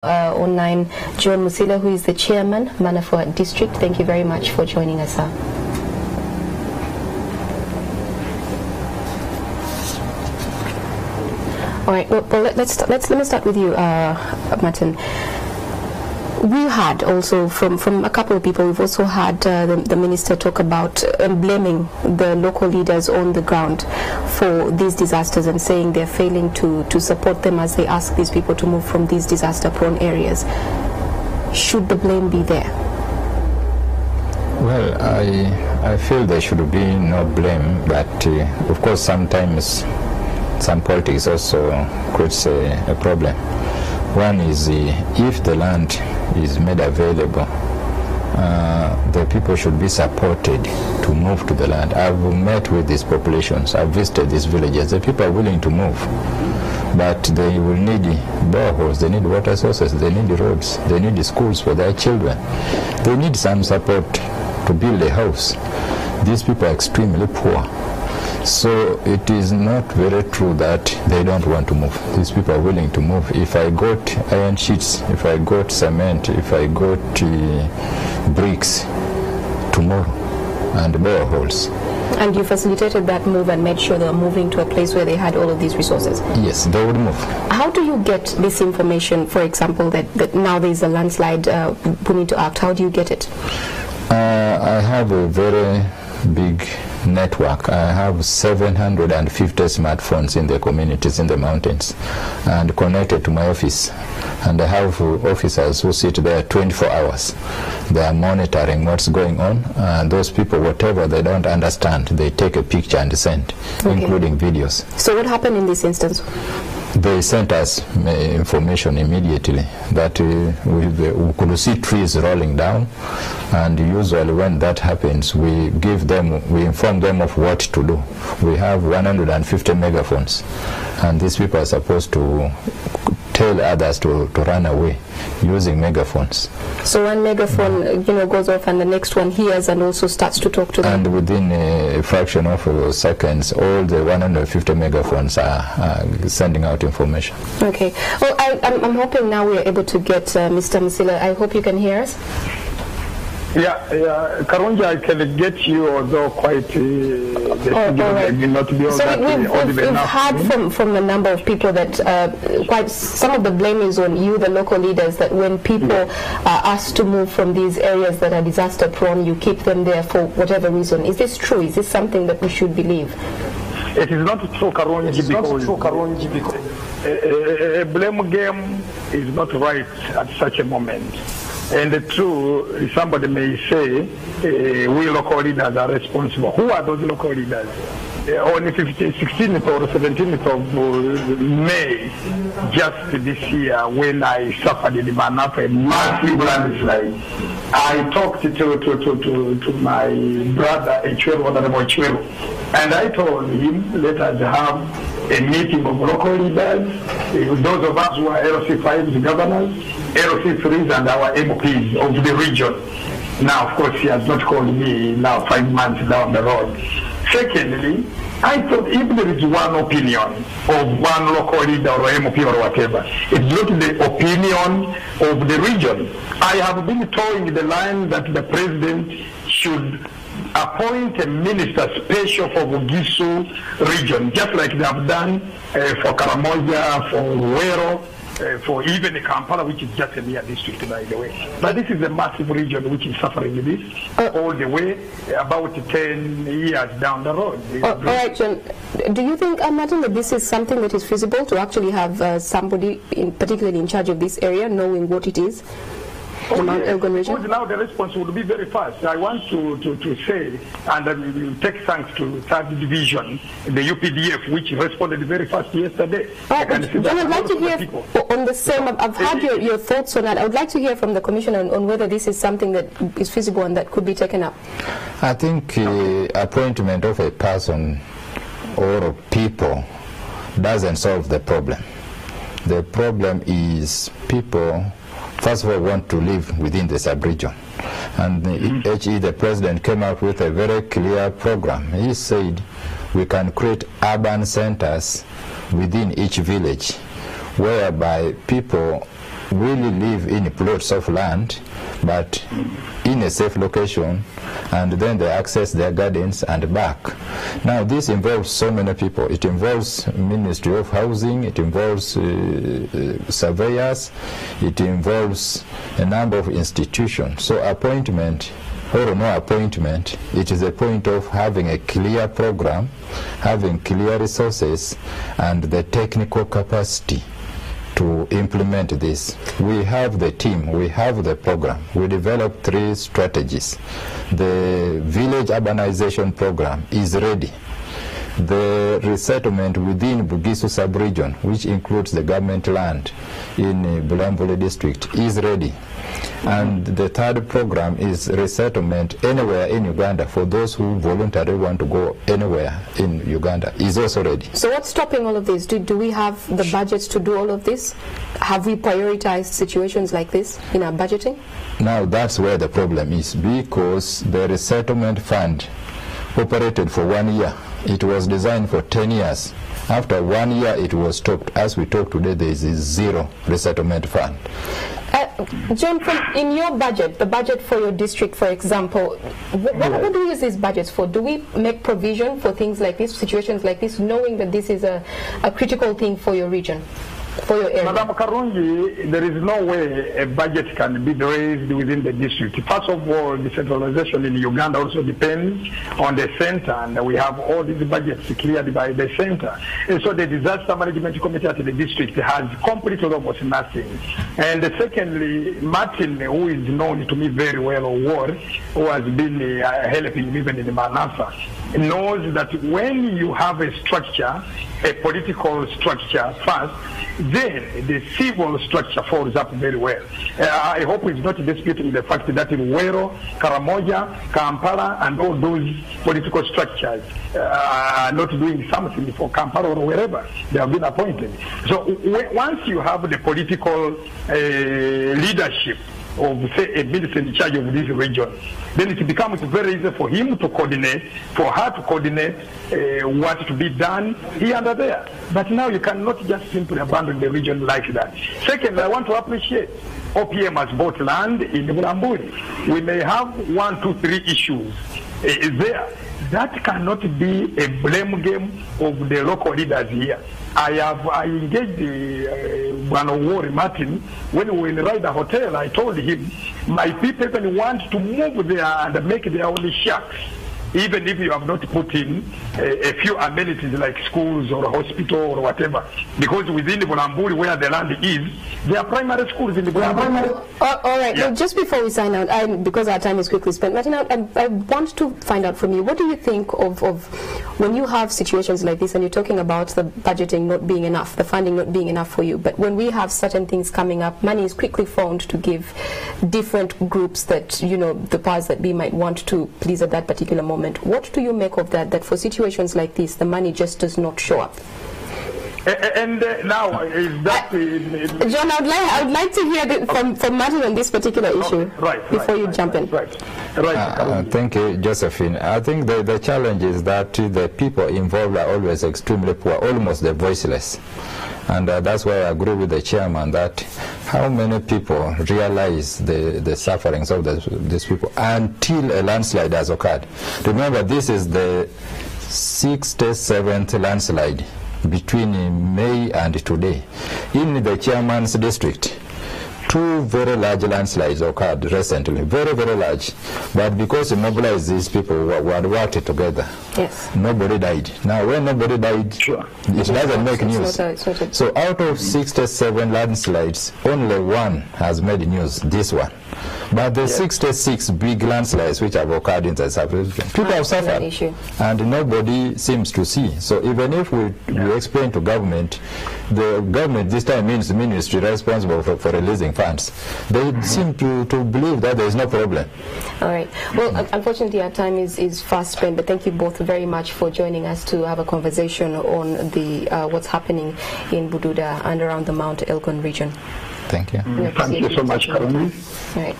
Online, John Musila, who is the chairman, Manafort District. Thank you very much for joining us, sir. All right. Well, let me start with you, Martin. We had also from a couple of people. We've also had the minister talk about blaming the local leaders on the ground for these disasters and saying they're failing to support them as they ask these people to move from these disaster-prone areas. Should the blame be there? Well, I feel there should be no blame, but of course sometimes some politics also creates a problem. One is if the land is made available, the people should be supported to move to the land. I've met with these populations, I've visited these villages. The people are willing to move, but they will need boreholes, they need water sources, they need roads, they need schools for their children. They need some support to build a house. These people are extremely poor. So it is not very true that they don't want to move. These people are willing to move. If I got iron sheets, if I got cement, if I got bricks tomorrow and boreholes. And you facilitated that move and made sure they were moving to a place where they had all of these resources? Yes, they would move. How do you get this information, for example, that now there is a landslide, we need to act? How do you get it? I have a very big network. I have 750 smartphones in the communities in the mountains and connected to my office, and I have officers who sit there 24 hours. They are monitoring what's going on, and those people, whatever they don't understand, they take a picture and send, including videos. So what happened in this instance? They sent us information immediately that we could see trees rolling down, and usually when that happens, we inform them of what to do. We have 150 megaphones, and these people are supposed to tell others to run away using megaphones. So one megaphone goes off and the next one hears and also starts to talk to them. And within a fraction of seconds, all the 150 megaphones are sending out information. Okay. Well, I'm hoping now we're able to get Mr. Musila. I hope you can hear us. Yeah, Karunja, I can get you, although quite right. may not be all so that we've heard from a number of people that quite some of the blame is on you, the local leaders, that when people are asked to move from these areas that are disaster prone, you keep them there for whatever reason. Is this true? Is this something that we should believe? It is not true, Karunji, because a blame game is not right at such a moment. And true, somebody may say, we local leaders are responsible. Who are those local leaders? On the 16th or 17th of May, just this year, when I suffered in Manapa, a massive landslide, I talked to my brother, Honorable Chwero, and I told him, let us have a meeting of local leaders, those of us who are LC5's governors, LC3s, and our MPs of the region. Now, of course, he has not called me now 5 months down the road. Secondly, I thought if there is one opinion of one local leader or MP or whatever, it's not the opinion of the region. I have been towing the line that the president should appoint a minister special for Bugisu region, just like they have done for Karamoja, for Wero, for even Kampala, which is just a near district, by the way. But this is a massive region which is suffering this all the way, about 10 years down the road. All right, John. Do you think, Martin, that this is something that is feasible to actually have somebody, particularly in charge of this area, knowing what it is? Mount Elgon region? Now the response will be very fast. I want to say, and we take thanks to 3rd Division, the UPDF, which responded very fast yesterday. John, I'd like to hear on the same. I've had your thoughts on that. I would like to hear from the Commissioner on whether this is something that is feasible and that could be taken up. I think appointment of a person or of people doesn't solve the problem. The problem is people first of all want to live within the sub-region. And the president came up with a very clear program. He said we can create urban centers within each village whereby people really live in plots of land, but in a safe location, and then they access their gardens and back. Now this involves so many people. It involves Ministry of Housing, it involves surveyors, it involves a number of institutions. So appointment or no appointment, it is a point of having a clear program, having clear resources, and the technical capacity to implement this. We have the team, we have the program. We developed 3 strategies. The village urbanization program is ready. The resettlement within Bugisu sub-region, which includes the government land in Bulambule district, is ready. And the 3rd program is resettlement anywhere in Uganda for those who voluntarily want to go anywhere in Uganda, is also ready. So what's stopping all of this? Do we have the budgets to do all of this? Have we prioritized situations like this in our budgeting? Now that's where the problem is, because the resettlement fund operated for 1 year. It was designed for 10 years. After 1 year it was stopped. As we talk today, there is 0 resettlement fund. John, in your budget, the budget for your district, for example, what do we use these budgets for? Do we make provision for things like this, situations like this, knowing that this is a critical thing for your region, for your area? Madam Karungi, there is no way a budget can be raised within the district. First of all, decentralization in Uganda also depends on the center, and we have all these budgets cleared by the center. And so the disaster management committee at the district has completed almost nothing. And secondly, Martin, who is known to me very well, who has been helping me even in Manasa, knows that when you have a structure, a political structure first, then the civil structure folds up very well. I hope it's not disputing the fact that in Wero, Karamoja, Kampala, and all those political structures are not doing something for Kampala or wherever they have been appointed. So once you have the political leadership of, say, a minister in charge of this region, then it becomes very easy for him to coordinate, for her to coordinate what to be done here and there. But now you cannot just simply abandon the region like that. Second, I want to appreciate OPM has bought land in Bulambuli. We may have 1, 2, 3 issues there. That cannot be a blame game of the local leaders here. I engaged Bwana Martin when we were in Ryder Hotel. I told him my people even want to move there and make their own shacks, even if you have not put in a few amenities like schools or hospital or whatever, because within the Bulambuli where the land is, there are primary schools in the Bulambuli. All right, yeah. Well, just before we sign out, because our time is quickly spent, Martin, I want to find out from you, what do you think of when you have situations like this and you're talking about the budgeting not being enough, the funding not being enough for you, but when we have certain things coming up, money is quickly found to give different groups that, you know, the powers that be might want to please at that particular moment. What do you make of that for situations like this, the money just does not show up? And now, is that... John, I would like to hear from Martin on this particular issue before you jump in. Thank you, Josephine. I think the challenge is that the people involved are always extremely poor, almost the voiceless. And that's why I agree with the chairman that how many people realize the sufferings of these people until a landslide has occurred. Remember, this is the 67th landslide between May and today. In the chairman's district, 2 very large landslides occurred recently, very, very large. But because we mobilized these people who had worked together, yes, nobody died. Now, when nobody died, sure, it doesn't make news. So out of 67 landslides, only 1 has made news, this one. But the 66 big landslides which have occurred in the South Africa, people have suffered, and nobody seems to see. So even if we explain to government, the government this time means the ministry responsible for releasing funds, they seem to believe that there is no problem. All right. Well, unfortunately our time is fast spent, but thank you both very much for joining us to have a conversation on the what's happening in Bududa and around the Mount Elgon region. Thank you. Thank you so much, Karuni. All right.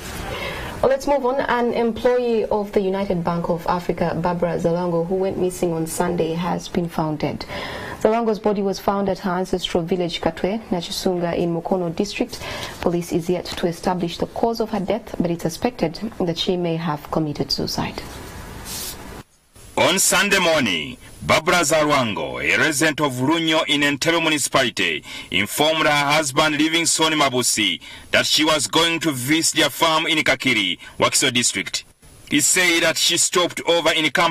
Well, let's move on. An employee of the United Bank of Africa, Barbara Zalango, who went missing on Sunday, has been found dead. Zawango's body was found at her ancestral village Katwe, Nachisunga in Mukono district. Police is yet to establish the cause of her death, but it's suspected that she may have committed suicide. On Sunday morning, Barbara Zarwango, a resident of Runyo in Entebbe municipality, informed her husband Livingstone Mabusi that she was going to visit their farm in Kakiri, Wakiso district. He said that she stopped over in Camp